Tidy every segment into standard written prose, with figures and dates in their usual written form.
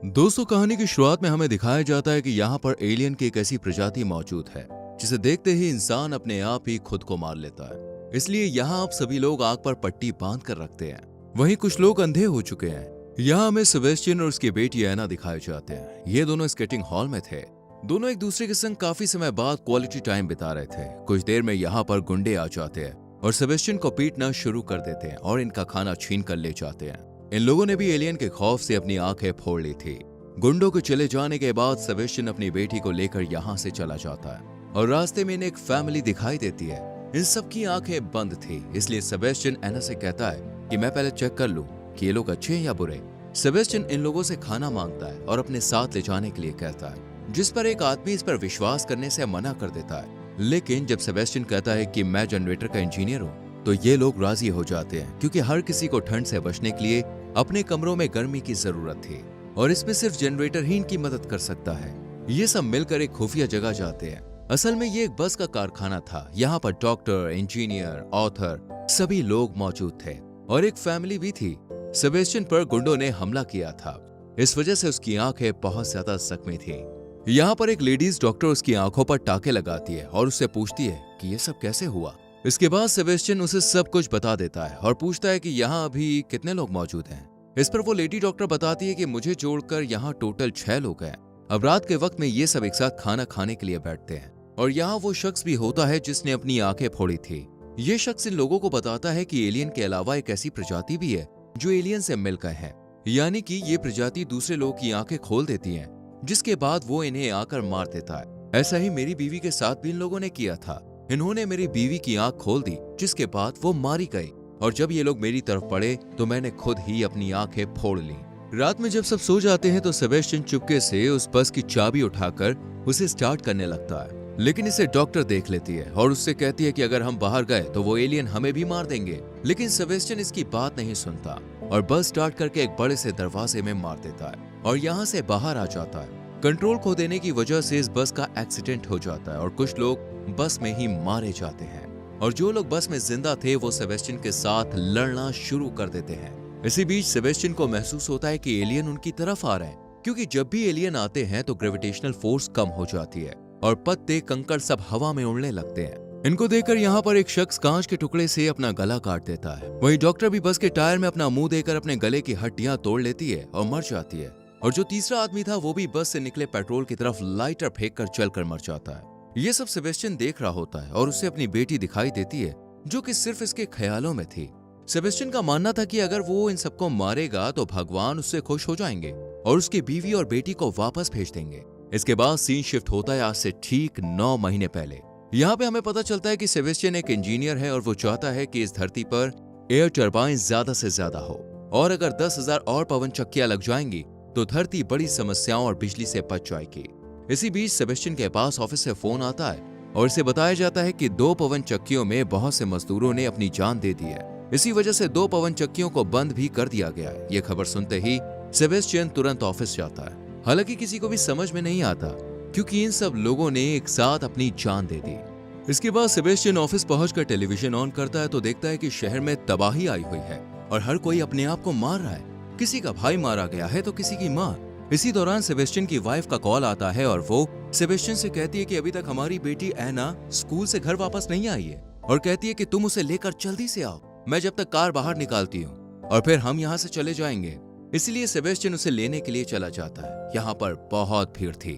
दोस्तों, कहानी की शुरुआत में हमें दिखाया जाता है कि यहाँ पर एलियन की एक ऐसी प्रजाति मौजूद है जिसे देखते ही इंसान अपने आप ही खुद को मार लेता है। इसलिए यहाँ आप सभी लोग आग पर पट्टी बांध कर रखते हैं। वहीं कुछ लोग अंधे हो चुके हैं। यहाँ हमें सेबेस्टियन और उसकी बेटी एना दिखाए जाते हैं। ये दोनों स्केटिंग हॉल में थे। दोनों एक दूसरे के संग काफी समय बाद क्वालिटी टाइम बिता रहे थे। कुछ देर में यहाँ पर गुंडे आ जाते हैं और सेबेस्टियन को पीटना शुरू कर देते हैं और इनका खाना छीन कर ले जाते हैं। इन लोगों ने भी एलियन के खौफ से अपनी आंखें फोड़ ली थी। गुंडों के चले जाने के बाद सेबेस्टियन अपनी बेटी को लेकर यहाँ से चला जाता है और रास्ते में इन्हें एक फैमिली दिखाई देती है। इन सबकी आंखें बंद थी, इसलिए सेबेस्टियन एना से कहता है कि मैं पहले चेक कर लूं कि ये लोग अच्छे हैं या बुरे। सेबेस्टियन इन लोगों से खाना मांगता है और अपने साथ ले जाने के लिए कहता है, जिस पर एक आदमी इस पर विश्वास करने से मना कर देता है। लेकिन जब सेबेस्टियन कहता है कि मैं जनरेटर का इंजीनियर हूँ, तो ये लोग राजी हो जाते हैं, क्योंकि हर किसी को ठंड से बचने के लिए अपने कमरों में गर्मी की जरूरत थी और इसमें सिर्फ जनरेटर ही इनकी मदद कर सकता है। ये सब मिलकर एक खुफिया जगह जाते हैं। असल में ये एक बस का कारखाना था। यहाँ पर डॉक्टर, इंजीनियर, ऑथर सभी लोग मौजूद थे और एक फैमिली भी थी। सेबेस्टियन पर गुंडों ने हमला किया था। इस वजह से उसकी आंखें बहुत ज्यादा जख्मी थी। यहाँ पर एक लेडीज डॉक्टर उसकी आंखों पर टाके लगाती है और उससे पूछती है कि ये सब कैसे हुआ। इसके बाद सेबेस्टियन उसे सब कुछ बता देता है और पूछता है कि यहाँ अभी कितने लोग मौजूद हैं। इस पर वो लेडी डॉक्टर बताती है कि मुझे जोड़कर यहाँ टोटल 6 लोग हैं। अब रात के वक्त में ये सब एक साथ खाना खाने के लिए बैठते हैं और यहाँ वो शख्स भी होता है जिसने अपनी आंखें फोड़ी थी। ये शख्स इन लोगों को बताता है कि एलियन के अलावा एक ऐसी प्रजाति भी है जो एलियन से मिलकर है, यानी कि ये प्रजाति दूसरे लोगों की आंखें खोल देती है, जिसके बाद वो इन्हें आकर मार देता है। ऐसा ही मेरी बीवी के साथ भी इन लोगों ने किया था। इन्होंने मेरी बीवी की आंख खोल दी, जिसके बाद वो मारी गई और जब ये लोग मेरी तरफ पड़े तो मैंने खुद ही अपनी आंखें फोड़ ली। रात में जब सब सो जाते हैं तो सेबेस्टियन चुपके से उस बस की चाबी उठाकर उसे स्टार्ट करने लगता है, लेकिन इसे डॉक्टर देख लेती है और उससे कहती है कि अगर हम बाहर गए तो वो एलियन हमें भी मार देंगे। लेकिन सेबेस्टियन इसकी बात नहीं सुनता और बस स्टार्ट करके एक बड़े से दरवाजे में मार देता है और यहाँ से बाहर आ जाता है। कंट्रोल खो देने की वजह से इस बस का एक्सीडेंट हो जाता है और कुछ लोग बस में ही मारे जाते हैं और जो लोग बस में जिंदा थे वो सेबेस्टियन के साथ लड़ना शुरू कर देते हैं। इसी बीच सेबेस्टियन को महसूस होता है कि एलियन उनकी तरफ आ रहे हैं, क्योंकि जब भी एलियन आते हैं तो ग्रेविटेशनल फोर्स कम हो जाती है और पत्ते कंकड़ सब हवा में उड़ने लगते हैं। इनको देखकर यहाँ पर एक शख्स कांच के टुकड़े से अपना गला काट देता है। वहीं डॉक्टर भी बस के टायर में अपना मुंह देकर अपने गले की हड्डियां तोड़ लेती है और मर जाती है। और जो तीसरा आदमी था वो भी बस से निकले पेट्रोल की तरफ लाइटर फेंक कर चलकर मर जाता है। ये सब सेबेस्टियन देख रहा होता है और उसे अपनी बेटी दिखाई देती है, जो कि सिर्फ इसके ख्यालों में थी। सेबेस्टियन का मानना था कि अगर वो इन सबको मारेगा तो भगवान उससे खुश हो जाएंगे और उसकी बीवी और बेटी को वापस भेज देंगे। इसके बाद सीन शिफ्ट होता है आज से ठीक 9 महीने पहले। यहाँ पे हमें पता चलता है कि सेबेस्टियन एक इंजीनियर है और वो चाहता है कि इस धरती पर एयर टर्बाइन ज्यादा से ज्यादा हो और अगर 10,000 और पवन चक्कियां लग जाएंगी तो धरती बड़ी समस्याओं और बिजली से बच जाएगी। इसी बीच सेबेस्टियन के पास ऑफिस से फोन आता है और इसे बताया जाता है कि 2 पवन चक्कियों में बहुत से मजदूरों ने अपनी जान दे दी है। इसी वजह से 2 पवन चक्कियों को बंद भी कर दिया गया है। ये खबर सुनते ही सेबेस्टियन तुरंत ऑफिस जाता है। हालांकि किसी को भी समझ में नहीं आता, क्योंकि इन सब लोगों ने एक साथ अपनी जान दे दी। इसके बाद सेबेस्टियन ऑफिस पहुंचकर टेलीविजन ऑन करता है तो देखता है कि शहर में तबाही आई हुई है और हर कोई अपने आप को मार रहा है। किसी का भाई मारा गया है तो किसी की माँ। इसी दौरान सेबेस्टियन की वाइफ का कॉल आता है और वो सेबेस्टियन से कहती है कि अभी तक हमारी बेटी एना स्कूल से घर वापस नहीं आई है और कहती है कि तुम उसे लेकर जल्दी से आओ, मैं जब तक कार बाहर निकालती हूँ और फिर हम यहाँ से चले जाएंगे। इसलिए सेबेस्टियन उसे लेने के लिए चला जाता है। यहाँ पर बहुत भीड़ थी,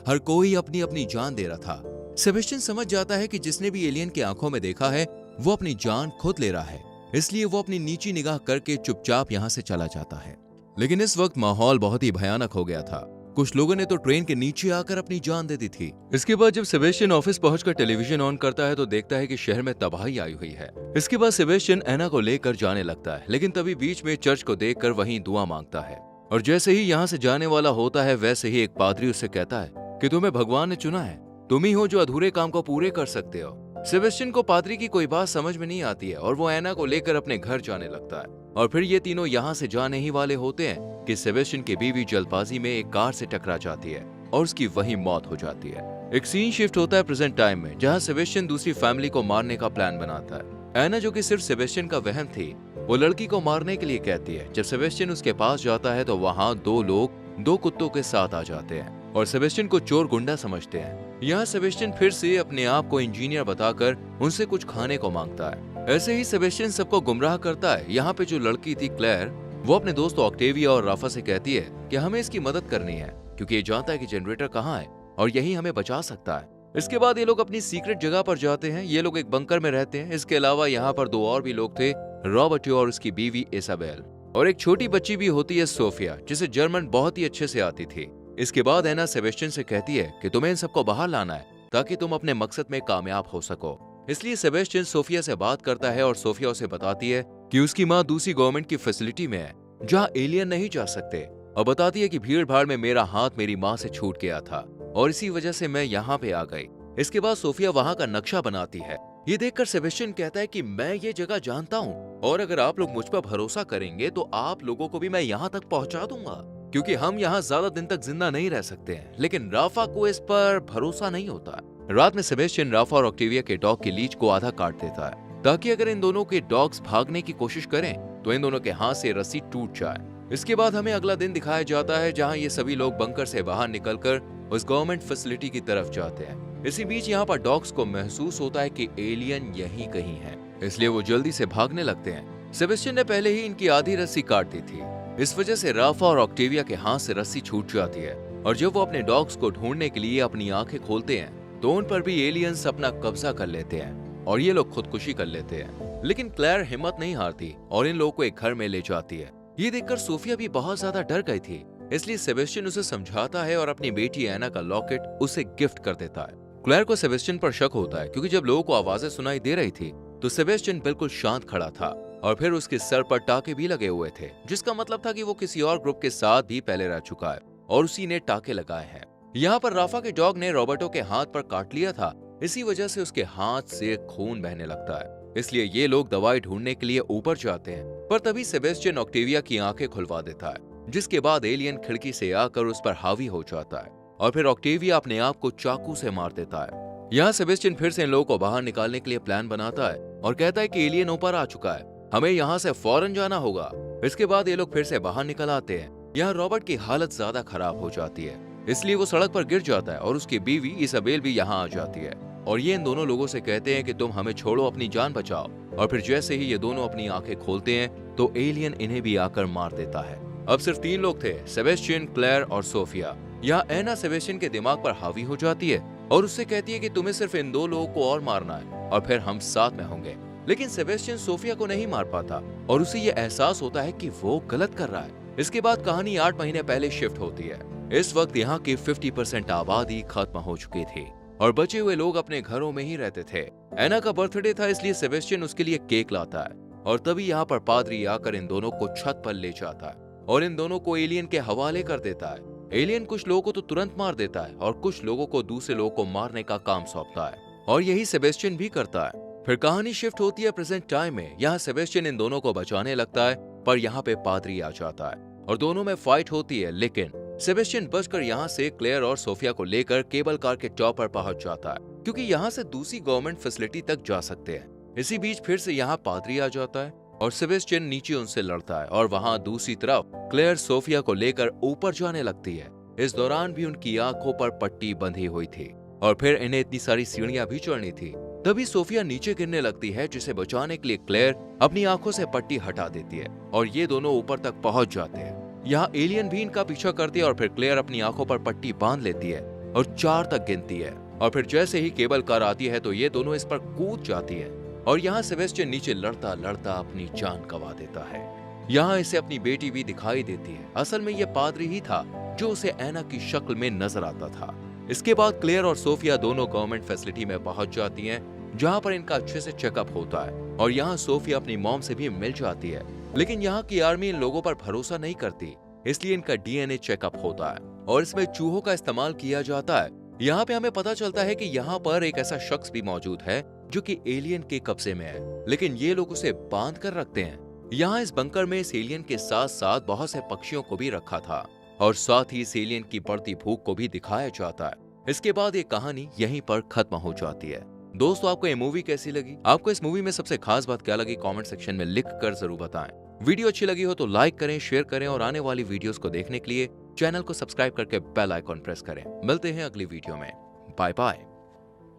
हर कोई अपनी अपनी जान दे रहा था। सेबेस्टियन समझ जाता है कि जिसने भी एलियन की आंखों में देखा है वो अपनी जान खुद ले रहा है, इसलिए वो अपनी नीची निगाह करके चुपचाप यहाँ से चला जाता है। लेकिन इस वक्त माहौल बहुत ही भयानक हो गया था। कुछ लोगों ने तो ट्रेन के नीचे आकर अपनी जान दे दी थी। इसके बाद जब सेबेस्टियन ऑफिस पहुंचकर टेलीविजन ऑन करता है तो देखता है कि शहर में तबाही आई हुई है। इसके बाद सेबेस्टियन एना को लेकर जाने लगता है, लेकिन तभी बीच में चर्च को देखकर वहीं दुआ मांगता है और जैसे ही यहाँ से जाने वाला होता है वैसे ही एक पादरी उससे कहता है कि तुम्हें भगवान ने चुना है, तुम ही हो जो अधूरे काम को पूरे कर सकते हो। सेबेस्टियन को पादरी की कोई बात समझ में नहीं आती है और वो एना को लेकर अपने घर जाने लगता है और फिर ये तीनों यहाँ से जाने ही वाले होते हैं कि सेबेस्टियन की बीवी जल्दबाजी में एक कार से टकरा जाती है और उसकी वहीं मौत हो जाती है। एक सीन शिफ्ट होता है प्रेजेंट टाइम में, जहाँ सेबेस्टियन दूसरी फैमिली को मारने का प्लान बनाता है। एना जो कि सिर्फ सेबेस्टियन का वहम थी, वो लड़की को मारने के लिए कहती है। जब सेबेस्टियन उसके पास जाता है तो वहाँ 2 लोग दो कुत्तों के साथ आ जाते हैं और सेबेस्टियन को चोर गुंडा समझते हैं। यहाँ सेबेस्टियन फिर से अपने आप को इंजीनियर बताकर उनसे कुछ खाने को मांगता है। ऐसे ही सेबेस्टियन सबको गुमराह करता है। यहाँ पे जो लड़की थी क्लेयर, वो अपने दोस्त ऑक्टेविया और राफा से कहती है कि हमें इसकी मदद करनी है क्योंकि ये जानता है कि जनरेटर कहाँ है और यही हमें बचा सकता है। इसके बाद ये लोग अपनी सीक्रेट जगह पर जाते हैं। ये लोग एक बंकर में रहते हैं। इसके अलावा यहाँ पर दो और भी लोग थे, रॉबर्ट और उसकी बीवी इसाबेल, और एक छोटी बच्ची भी होती है सोफिया, जिसे जर्मन बहुत ही अच्छे से आती थी। इसके बाद एना सेबेस्टियन से कहती है कि तुम्हें इन सबको बाहर लाना है ताकि तुम अपने मकसद में कामयाब हो सको। इसलिए सेबेस्टियन सोफिया से बात करता है और सोफिया उसे बताती है कि उसकी माँ दूसरी गवर्नमेंट की फैसिलिटी में है जहाँ एलियन नहीं जा सकते, और बताती है कि भीड़ भाड़ में मेरा हाथ मेरी माँ से छूट गया था और इसी वजह से मैं यहाँ पे आ गई। इसके बाद सोफिया वहाँ का नक्शा बनाती है। ये देखकर सेबेस्टियन कहता है कि मैं ये जगह जानता हूँ और अगर आप लोग मुझ पर भरोसा करेंगे तो आप लोगों को भी मैं यहाँ तक पहुँचा दूंगा, क्योंकि हम यहाँ ज्यादा दिन तक जिंदा नहीं रह सकते हैं। लेकिन राफा को इस पर भरोसा नहीं होता। रात में सेबेस्टियन राफा और ऑक्टेविया के डॉग की लीच को आधा काट देता है ताकि अगर इन दोनों के डॉग्स भागने की कोशिश करें तो इन दोनों के हाथ से रस्सी टूट जाए। इसके बाद हमें अगला दिन दिखाया जाता है जहाँ ये सभी लोग बंकर से बाहर निकलकर उस गवर्नमेंट फैसिलिटी की तरफ जाते हैं। इसी बीच यहाँ पर डॉग्स को महसूस होता है कि एलियन यहीं कहीं है, इसलिए वो जल्दी से भागने लगते हैं। सेबेस्टियन ने पहले ही इनकी आधी रस्सी काट दी थी। इस वजह से राफा और ऑक्टेविया के हाथ से रस्सी छूट जाती है और जब वो अपने डॉग्स को ढूंढने के लिए अपनी आंखें खोलते हैं तो उन पर भी एलियंस अपना कब्जा कर लेते हैं और ये लोग खुदकुशी कर लेते हैं। लेकिन क्लेयर हिम्मत नहीं हारती और इन लोगों को एक घर में ले जाती है। ये देखकर सोफिया भी बहुत ज्यादा डर गई थी, इसलिए सेबेस्टियन उसे समझाता है और अपनी बेटी एना का लॉकेट उसे गिफ्ट कर देता है। क्लेयर को सेबेस्टियन पर शक होता है क्योंकि जब लोगों को आवाजें सुनाई दे रही थी तो सेबेस्टियन बिल्कुल शांत खड़ा था और फिर उसके सर पर टाके भी लगे हुए थे, जिसका मतलब था कि वो किसी और ग्रुप के साथ भी पहले रह चुका है और उसी ने टाके लगाए हैं। यहाँ पर राफा के डॉग ने रॉबर्टो के हाथ पर काट लिया था, इसी वजह से उसके हाथ से खून बहने लगता है। इसलिए ये लोग दवाई ढूंढने के लिए ऊपर जाते हैं, पर तभी सेबेस्टियन ऑक्टेविया की आंखें खुलवा देता है, जिसके बाद एलियन खिड़की से आकर उस पर हावी हो जाता है और फिर ऑक्टेविया अपने आप को चाकू से मार देता है। यहाँ सेबेस्टियन फिर से इन लोगों को बाहर निकालने के लिए प्लान बनाता है और कहता है कि एलियन ऊपर आ चुका है, हमें यहाँ से फौरन जाना होगा। इसके बाद ये लोग फिर से बाहर निकल आते हैं। यहाँ रॉबर्ट की हालत ज्यादा खराब हो जाती है, इसलिए वो सड़क पर गिर जाता है और उसकी बीवी इसाबेल भी यहाँ आ जाती है और ये इन दोनों लोगों से कहते हैं कि तुम हमें छोड़ो, अपनी जान बचाओ। और फिर जैसे ही ये दोनों अपनी आंखें खोलते हैं तो एलियन इन्हें भी आकर मार देता है। अब सिर्फ 3 लोग थे, सेबेस्टियन, क्लेयर और सोफिया। यहाँ एना सेबेस्टियन के दिमाग पर हावी हो जाती है और उससे कहती है कि तुम्हें सिर्फ इन 2 लोगों को और मारना है और फिर हम साथ में होंगे। लेकिन सेबेस्टियन सोफिया को नहीं मार पाता और उसे ये एहसास होता है कि वो गलत कर रहा है। इसके बाद कहानी 8 महीने पहले शिफ्ट होती है। इस वक्त यहाँ की 50% आबादी खत्म हो चुकी थी और बचे हुए लोग अपने घरों में ही रहते थे। एना का बर्थडे था, इसलिए सेबेस्टियन उसके लिए केक लाता है और तभी यहाँ पर पादरी आकर इन दोनों को छत पर ले जाता है और इन दोनों को एलियन के हवाले कर देता है। एलियन कुछ लोगों को तो तुरंत मार देता है और कुछ लोगों को दूसरे लोगों को मारने का काम सौंपता है और यही सेबेस्टियन भी करता है। फिर कहानी शिफ्ट होती है प्रेजेंट टाइम में। यहाँ सेबेस्टियन इन दोनों को बचाने लगता है, पर यहाँ पे पादरी आ जाता है और दोनों में फाइट होती है। लेकिन सेबेस्टियन बचकर यहाँ से क्लेयर और सोफिया को लेकर केबल कार के टॉप पर पहुंच जाता है, क्योंकि यहाँ से दूसरी गवर्नमेंट फैसिलिटी तक जा सकते हैं। इसी बीच फिर से यहाँ पादरी आ जाता है और सेबेस्टियन नीचे उनसे लड़ता है और वहाँ दूसरी तरफ क्लेयर सोफिया को लेकर ऊपर जाने लगती है। इस दौरान भी उनकी आंखों पर पट्टी बंधी हुई थी और फिर इन्हें इतनी सारी सीढ़ियां भी चढ़नी थी। तभी सोफिया नीचे गिरने लगती है, जिसे बचाने के लिए क्लेयर अपनी आंखों से पट्टी हटा देती है और ये दोनों ऊपर तक पहुंच जाते हैं। यहाँ एलियन भी इनका पीछा करती है और फिर क्लेयर अपनी आंखों पर पट्टी बांध लेती है और 4 तक गिनती है और फिर जैसे ही केबल कार आती है तो ये दोनों इस पर कूद जाती है और यहाँ सेबेस्टियन नीचे लड़ता लड़ता अपनी जान गंवा देता है। यहाँ इसे अपनी बेटी भी दिखाई देती है। असल में ये पादरी ही था जो उसे एना की शक्ल में नजर आता था। इसके बाद क्लेयर और सोफिया दोनों गवर्नमेंट फैसिलिटी में पहुंच जाती हैं, जहां पर इनका अच्छे से चेकअप होता है और यहाँ सोफिया अपनी मॉम से भी मिल जाती है। लेकिन यहाँ की आर्मी इन लोगों पर भरोसा नहीं करती, इसलिए इनका डीएनए चेकअप होता है और इसमें चूहों का इस्तेमाल किया जाता है। यहाँ पे हमें पता चलता है कि यहाँ पर एक ऐसा शख्स भी मौजूद है जो कि एलियन के कब्जे में है, लेकिन ये लोग उसे बांध कर रखते हैं। यहाँ इस बंकर में इस एलियन के साथ साथ बहुत से पक्षियों को भी रखा था और साथ ही इस एलियन की बढ़ती भूख को भी दिखाया जाता है। इसके बाद ये कहानी यहीं पर खत्म हो जाती है। दोस्तों, आपको ये मूवी कैसी लगी? आपको इस मूवी में सबसे खास बात क्या लगी? कमेंट सेक्शन में लिख कर जरूर बताएं। वीडियो अच्छी लगी हो तो लाइक करें, शेयर करें और आने वाली वीडियोस को देखने के लिए चैनल को सब्सक्राइब करके बेल आइकॉन प्रेस करें। मिलते हैं अगली वीडियो में। Bye bye.